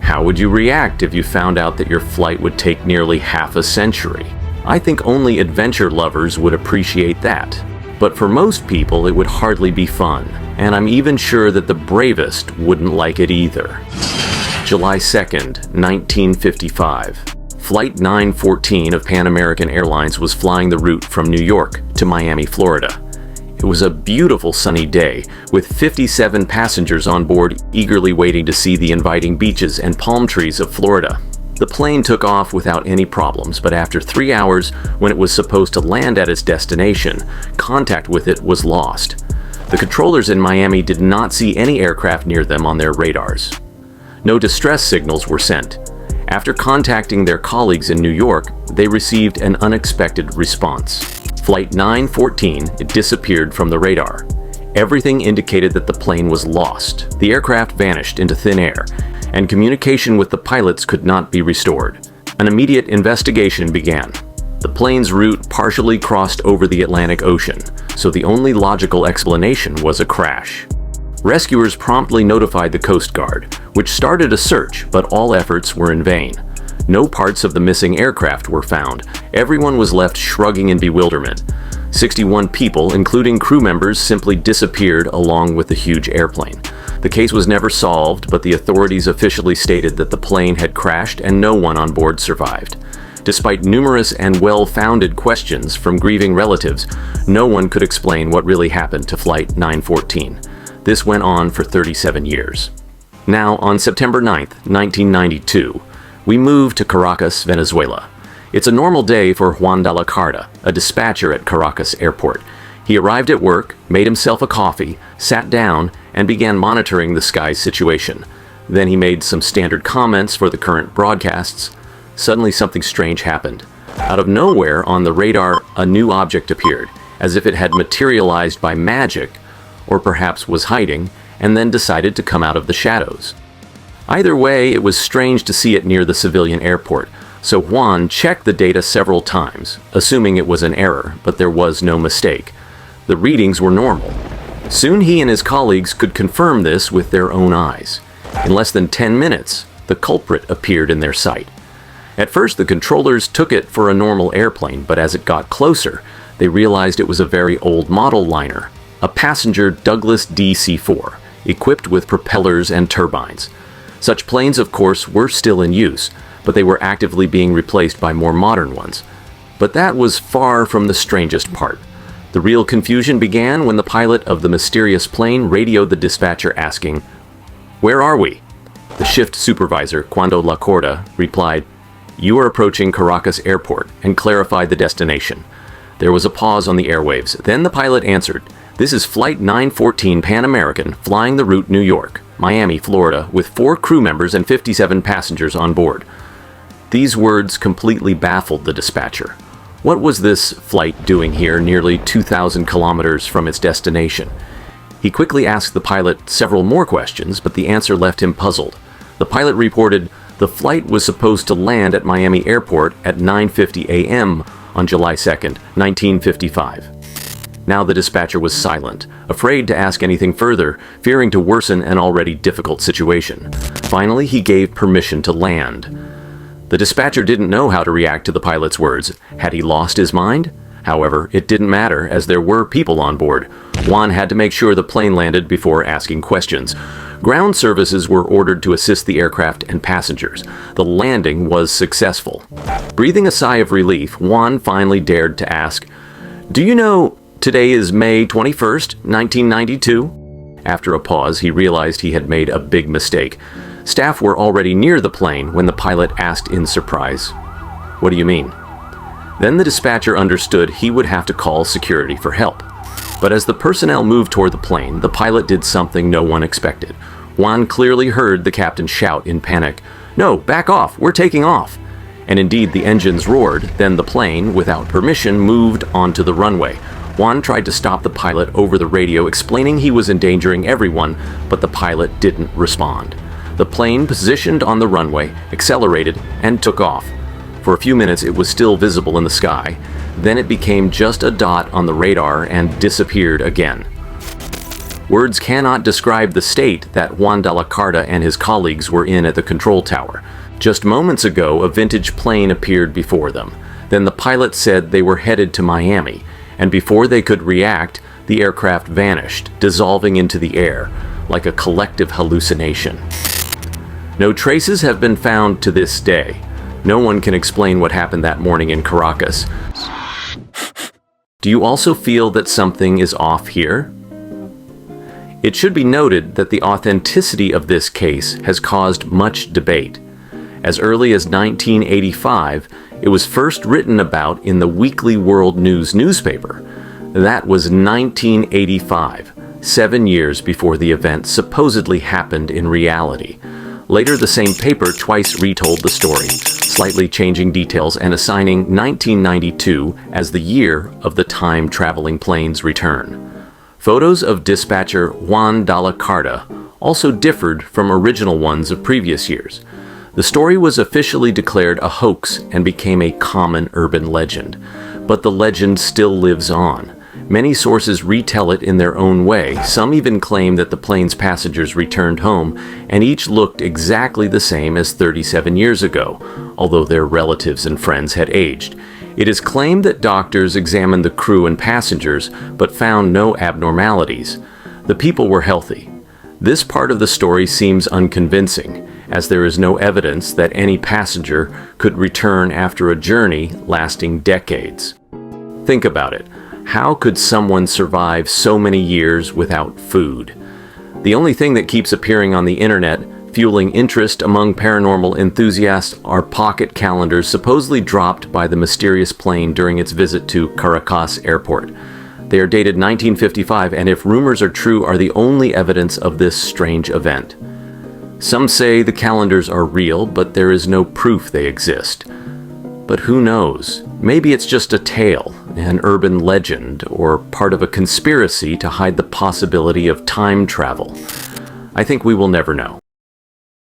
How would you react if you found out that your flight would take nearly half a century? I think only adventure lovers would appreciate that. But for most people, it would hardly be fun, and I'm even sure that the bravest wouldn't like it either. July 2nd, 1955. Flight 914 of Pan American Airlines was flying the route from New York to Miami, Florida. It was a beautiful sunny day, with 57 passengers on board eagerly waiting to see the inviting beaches and palm trees of Florida. The plane took off without any problems, but after 3 hours, when it was supposed to land at its destination, contact with it was lost. The controllers in Miami did not see any aircraft near them on their radars. No distress signals were sent. After contacting their colleagues in New York, they received an unexpected response. Flight 914 disappeared from the radar. Everything indicated that the plane was lost. The aircraft vanished into thin air, and communication with the pilots could not be restored. An immediate investigation began. The plane's route partially crossed over the Atlantic Ocean, so the only logical explanation was a crash. Rescuers promptly notified the Coast Guard, which started a search, but all efforts were in vain. No parts of the missing aircraft were found. Everyone was left shrugging in bewilderment. 61 people, including crew members, simply disappeared along with the huge airplane. The case was never solved, but the authorities officially stated that the plane had crashed and no one on board survived. Despite numerous and well-founded questions from grieving relatives, no one could explain what really happened to Flight 914. This went on for 37 years. Now, on September 9th, 1992, we moved to Caracas, Venezuela. It's a normal day for Juan de la Carta, a dispatcher at Caracas airport. He arrived at work, made himself a coffee, sat down, and began monitoring the sky's situation. Then he made some standard comments for the current broadcasts. Suddenly something strange happened. Out of nowhere on the radar, a new object appeared, as if it had materialized by magic, or perhaps was hiding, and then decided to come out of the shadows. Either way, it was strange to see it near the civilian airport, so Juan checked the data several times, assuming it was an error, but there was no mistake. The readings were normal. Soon he and his colleagues could confirm this with their own eyes. In less than 10 minutes, the culprit appeared in their sight. At first, the controllers took it for a normal airplane, but as it got closer, they realized it was a very old model liner, a passenger Douglas DC-4, equipped with propellers and turbines. Such planes, of course, were still in use, but they were actively being replaced by more modern ones. But that was far from the strangest part. The real confusion began when the pilot of the mysterious plane radioed the dispatcher asking, "Where are we?" The shift supervisor, Cuando La Corda, replied, "You are approaching Caracas Airport," and clarified the destination. There was a pause on the airwaves. Then the pilot answered, "This is Flight 914 Pan American, flying the route New York, Miami, Florida, with 4 crew members and 57 passengers on board." These words completely baffled the dispatcher. What was this flight doing here nearly 2,000 kilometers from its destination? He quickly asked the pilot several more questions, but the answer left him puzzled. The pilot reported the flight was supposed to land at Miami Airport at 9:50 a.m. on July 2nd, 1955. Now the dispatcher was silent, afraid to ask anything further, fearing to worsen an already difficult situation. Finally, he gave permission to land. The dispatcher didn't know how to react to the pilot's words. Had he lost his mind? However, it didn't matter, as there were people on board. Juan had to make sure the plane landed before asking questions. Ground services were ordered to assist the aircraft and passengers. The landing was successful. Breathing a sigh of relief, Juan finally dared to ask, "Do you know today is May 21st, 1992? After a pause, he realized he had made a big mistake. Staff were already near the plane when the pilot asked in surprise, "What do you mean?" Then the dispatcher understood he would have to call security for help. But as the personnel moved toward the plane, the pilot did something no one expected. Juan clearly heard the captain shout in panic, "No, back off, we're taking off." And indeed, the engines roared. Then the plane, without permission, moved onto the runway. Juan tried to stop the pilot over the radio, explaining he was endangering everyone, but the pilot didn't respond. The plane positioned on the runway, accelerated, and took off. For a few minutes it was still visible in the sky. Then it became just a dot on the radar and disappeared again. Words cannot describe the state that Juan de la Carta and his colleagues were in at the control tower. Just moments ago, a vintage plane appeared before them. Then the pilot said they were headed to Miami, and before they could react, the aircraft vanished, dissolving into the air, like a collective hallucination. No traces have been found to this day. No one can explain what happened that morning in Caracas. Do you also feel that something is off here? It should be noted that the authenticity of this case has caused much debate. As early as 1985, it was first written about in the Weekly World News newspaper. That was 1985, 7 years before the event supposedly happened in reality. Later, the same paper twice retold the story, slightly changing details and assigning 1992 as the year of the time-traveling plane's return. Photos of dispatcher Juan de la Carta also differed from original ones of previous years. The story was officially declared a hoax and became a common urban legend, but the legend still lives on. Many sources retell it in their own way. Some even claim that the plane's passengers returned home, and each looked exactly the same as 37 years ago, although their relatives and friends had aged. It is claimed that doctors examined the crew and passengers, but found no abnormalities. The people were healthy. This part of the story seems unconvincing, as there is no evidence that any passenger could return after a journey lasting decades. Think about it. How could someone survive so many years without food? The only thing that keeps appearing on the internet, fueling interest among paranormal enthusiasts, are pocket calendars supposedly dropped by the mysterious plane during its visit to Caracas airport. They are dated 1955, and if rumors are true, are the only evidence of this strange event. Some say the calendars are real, but there is no proof they exist. But who knows? Maybe it's just a tale, an urban legend, or part of a conspiracy to hide the possibility of time travel. I think we will never know.